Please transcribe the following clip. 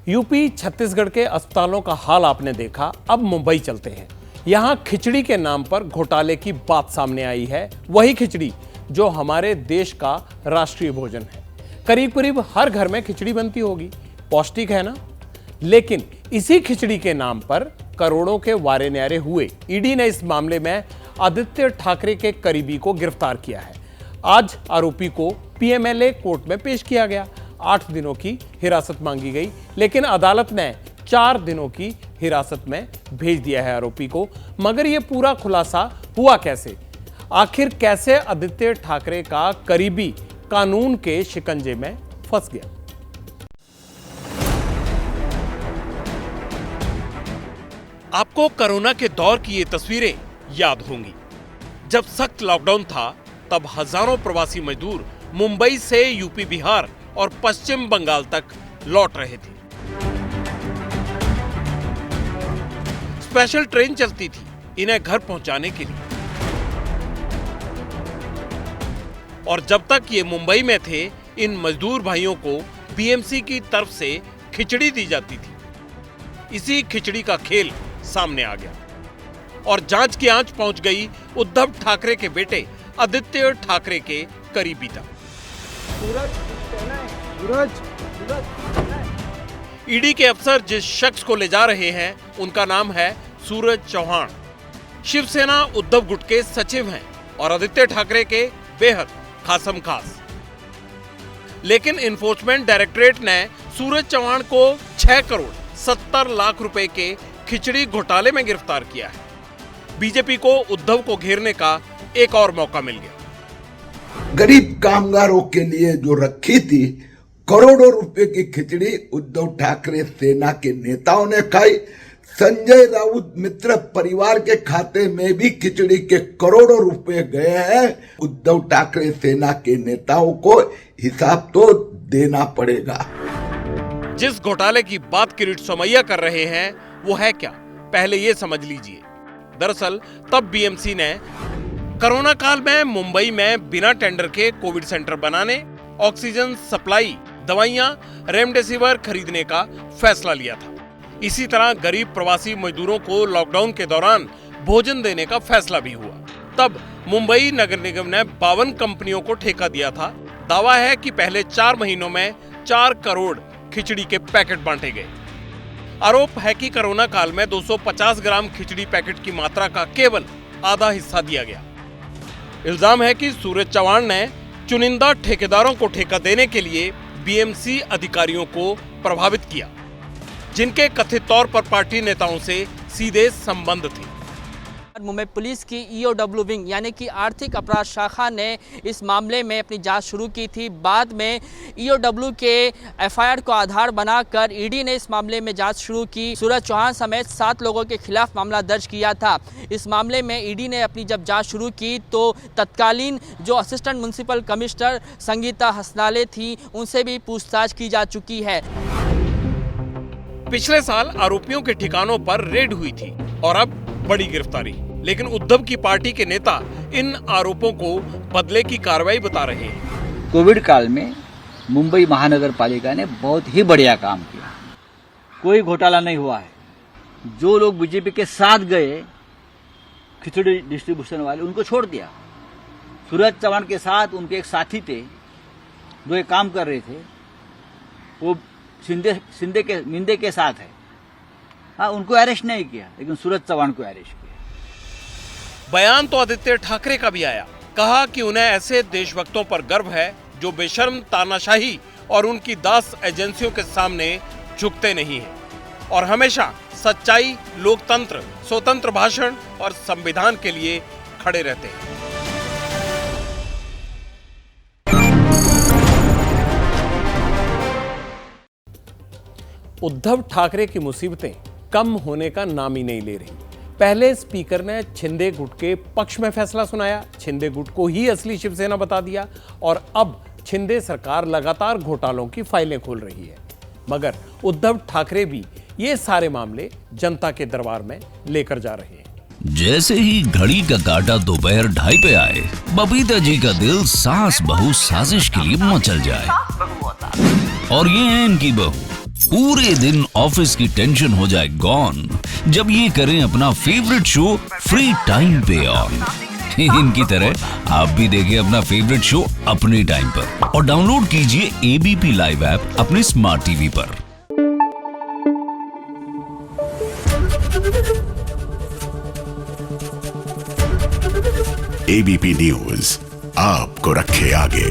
UP Chhattisgarh के अस्पतालों का हाल आपने देखा, अब मुंबई चलते हैं। यहां खिचड़ी के नाम पर घोटाले की बात सामने आई है, वही खिचड़ी जो हमारे देश का राष्ट्रीय भोजन है। करीब करीब हर घर में खिचड़ी बनती होगी, पौष्टिक है ना। लेकिन इसी खिचड़ी के नाम पर करोड़ों के वारे न्यारे हुए। ईडी ने इस मामले में आदित्य ठाकरे के करीबी को गिरफ्तार किया है। आज आरोपी को पीएमएलए कोर्ट में पेश किया गया। 8 दिनों की हिरासत मांगी गई, लेकिन अदालत ने 4 दिनों की हिरासत में भेज दिया है आरोपी को। मगर यह पूरा खुलासा हुआ कैसे? आखिर कैसे आदित्य ठाकरे का करीबी कानून के शिकंजे में फंस गया? आपको कोरोना के दौर की ये तस्वीरें याद होंगी। जब सख्त लॉकडाउन था, तब हजारों प्रवासी मजदूर मुंबई से यूपी, बिहार और पश्चिम बंगाल तक लौट रहे थे। स्पेशल ट्रेन चलती थी इन्हें घर पहुंचाने के लिए। और जब तक ये मुंबई में थे, इन मजदूर भाइयों को बीएमसी की तरफ से खिचड़ी दी जाती थी। इसी खिचड़ी का खेल सामने आ गया और जांच की आंच पहुंच गई उद्धव ठाकरे के बेटे आदित्य ठाकरे के करीबी तक। ईडी के अफसर जिस शख्स को ले जा रहे हैं, उनका नाम है सूरज चौहान। शिवसेना उद्धव गुट के सचिव हैं और आदित्य ठाकरे के बेहद खासम खास। लेकिन इन्फोर्समेंट डायरेक्टरेट ने सूरज चौहान को 6 करोड़ 70 लाख रुपए के खिचड़ी घोटाले में गिरफ्तार किया है। बीजेपी को उद्धव को घेरने का एक और मौका मिल गया। गरीब कामगारों के लिए जो रखी थी करोड़ों रुपए की खिचड़ी, उद्धव ठाकरे सेना के नेताओं ने खाई। संजय राउत मित्र परिवार के खाते में भी खिचड़ी के करोड़ों रुपए गए हैं। उद्धव ठाकरे सेना के नेताओं को हिसाब तो देना पड़ेगा। जिस घोटाले की बात किरीट सोमैया कर रहे हैं, वो है क्या, पहले ये समझ लीजिए। दरअसल तब बीएमसी ने कोरोना काल में मुंबई में बिना टेंडर के कोविड सेंटर बनाने, ऑक्सीजन सप्लाई, दवाइयां, रेमडेसिविर खरीदने का फैसला लिया था। इसी तरह गरीब प्रवासी मजदूरों को लॉकडाउन के दौरान भोजन देने का फैसला भी हुआ। तब मुंबई नगर निगम ने 52 कंपनियों को ठेका दिया था। दावा है कि पहले 4 महीनों में 4 करोड़ खिचड़ी के पैकेट बांटे गए। आरोप है कि कोरोना काल में 250 ग्राम खिचड़ी पैकेट की मात्रा का केवल आधा हिस्सा दिया गया। इल्जाम है कि सूरज चौहान ने चुनिंदा ठेकेदारों को ठेका देने के लिए बीएमसी अधिकारियों को प्रभावित किया, जिनके कथित तौर पर पार्टी नेताओं से सीधे संबंध थे। मुंबई पुलिस की ईओडब्ल्यू विंग यानी कि आर्थिक अपराध शाखा ने इस मामले में अपनी जांच शुरू की थी। बाद में ईओडब्ल्यू के एफआईआर को आधार बनाकर ईडी ने इस मामले में जांच शुरू की। सूरज चौहान समेत 7 लोगों के खिलाफ मामला दर्ज किया था। इस मामले में ईडी ने अपनी जब जांच शुरू की तो तत्कालीन जो असिस्टेंट म्युनिसिपल कमिश्नर संगीता हसनाले थी, उनसे भी पूछताछ की जा चुकी है। पिछले साल आरोपियों के ठिकानों पर रेड हुई थी और अब बड़ी गिरफ्तारी। लेकिन उद्धव की पार्टी के नेता इन आरोपों को बदले की कार्रवाई बता रहे हैं। कोविड काल में मुंबई महानगर पालिका ने बहुत ही बढ़िया काम किया, कोई घोटाला नहीं हुआ है। जो लोग बीजेपी के साथ गए खिचड़ी डिस्ट्रीब्यूशन वाले, उनको छोड़ दिया। सूरज चौहान के साथ उनके एक साथी थे जो ये काम कर रहे थे, वो मिंदे के साथ है। हाँ, उनको अरेस्ट नहीं किया, लेकिन सूरज चौहान को अरेस्ट किया। बयान तो आदित्य ठाकरे का भी आया। कहा कि उन्हें ऐसे देशभक्तों पर गर्व है जो बेशर्म तानाशाही और उनकी दास एजेंसियों के सामने झुकते नहीं हैं और हमेशा सच्चाई, लोकतंत्र, स्वतंत्र भाषण और संविधान के लिए खड़े रहते हैं। उद्धव ठाकरे की मुसीबतें कम होने का नाम ही नहीं ले रही। पहले स्पीकर ने शिंदे गुट के पक्ष में फैसला सुनाया, शिंदे गुट को ही असली शिवसेना बता दिया और अब शिंदे सरकार लगातार घोटालों की फाइलें खोल रही है। मगर उद्धव ठाकरे भी ये सारे मामले जनता के दरबार में लेकर जा रहे हैं। जैसे ही घड़ी का काटा दोपहर 2:30 पे आए, बबीता जी का दिल सास बहू साजिश के लिए मचल जाए। और ये है इनकी बहू पूरे दिन ऑफिस की टेंशन हो जाए गॉन जब ये करें अपना फेवरेट शो फ्री टाइम पे ऑन। इनकी तरह आप भी देखें अपना फेवरेट शो अपने टाइम पर और डाउनलोड कीजिए एबीपी लाइव ऐप अपने स्मार्ट टीवी पर। एबीपी न्यूज आपको रखे आगे।